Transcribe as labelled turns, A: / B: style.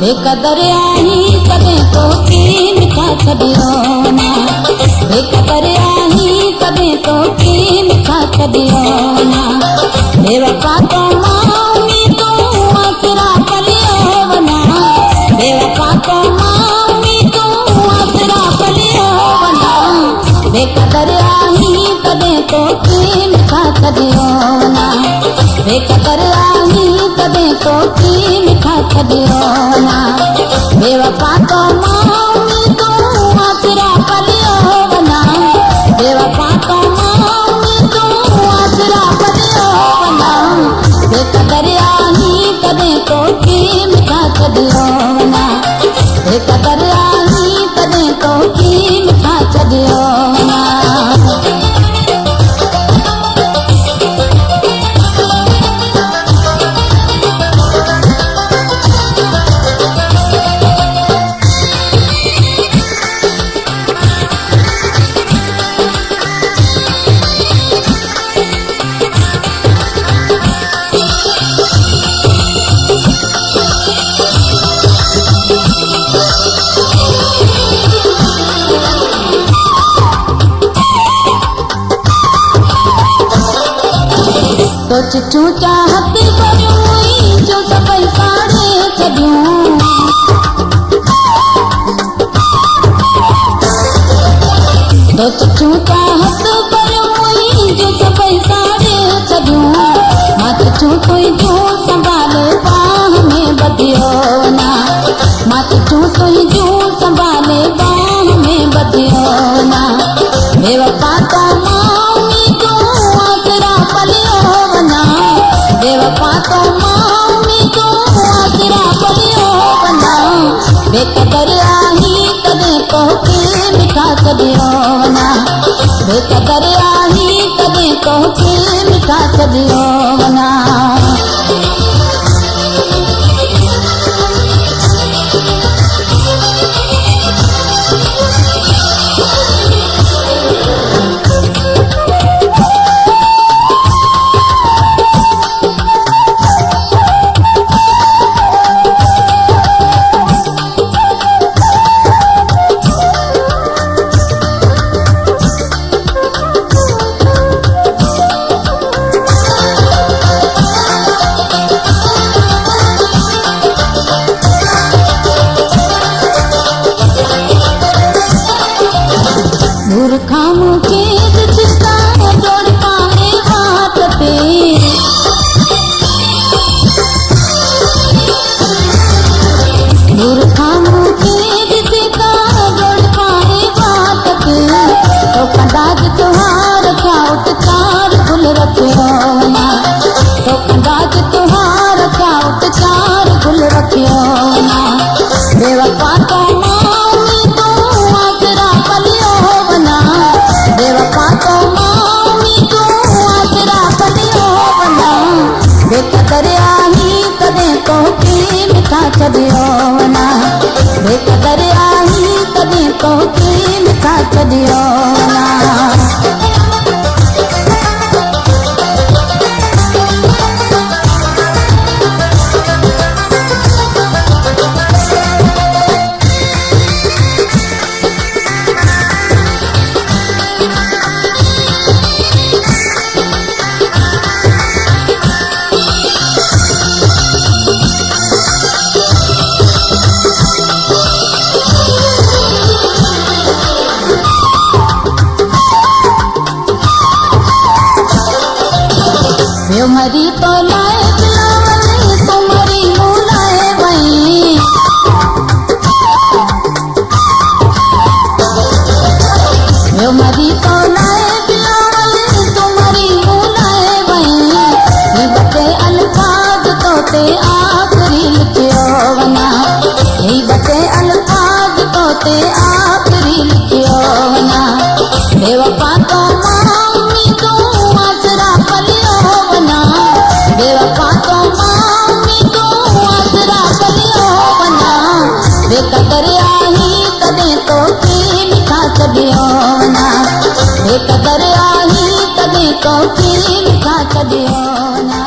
A: बेकदर आही कदे तो की मिठा छदियो ना, बेकदर आही कदे तो की मिठा छदियो ना। बेवफा तो मामी तू आसरा पलियो ना, बेवफा तो मामी तू आसरा पलियो ना। बेकदर आही कदे तो की मिठा छदियो ना, बेकदर आही कदे तो की मिठा छदियो ना। बेवफा तो मामी तू आसरा पलियो ना, बेवफा तो मामी तू आसरा पलियो ना। बेकदर आही कदे तो की मिठा छदियो ना, बेकदर आही कदे तो की मिठा छदियो ना। तो चिठू चाहत करूं जो सभई साड़े छॾियूं, तो चिठू चाहत करूं जो सभई साड़े छॾियूं। मां चिठू तुंहिंजो संभाले बाह में ॿधियो ना, मां चिठू तुंहिंजो संभाले बाह में ॿधियो ना। बेवफा तो मामी तू आसरा पलियो ना, बेवफा तो मामी तू आसरा पलियो ना। बेकदर आही कदे तो की मिठा छदियो ना, बेकदर आही कदे तो की मिठा छदियो ना। मूर्खाम के दिशा दौड़ पाए बात पे, मूर्खाम के दिशा दौड़ पाए बात पे। तो कंदाज तुहार खाउट चार गुल रखियो ना, तो कंदाज तुहार खाउट चार गुल रखियो ना। बेवफा तो मामी तू आसरा पलियो ना, बेवफा तो मामी तू आसरा पलियो ना। बेकदर आही कदे तो की मिठा छदियो ना, बेकदर आही कदे तो की मिठा छदियो ना। यो मरी तो लाए बिलावल तुम्हारी मुलाए वही, यो मरी तो लाए बिलावल तुम्हारी मुलाए वही। ये बटे अल्फाज तो ते आखिरी लिखियो ना, ये बटे अल्फाज तो ते आखिरी लिखियो ना। बेवफा तो मामी तू आसरा पलियो ना, बेवफा तो मामी तू आसरा पलियो ना। बेकदर आही कदे तो की मिठा छदियो ना, बेकदर आही कदे तो की मिठा छदियो ना।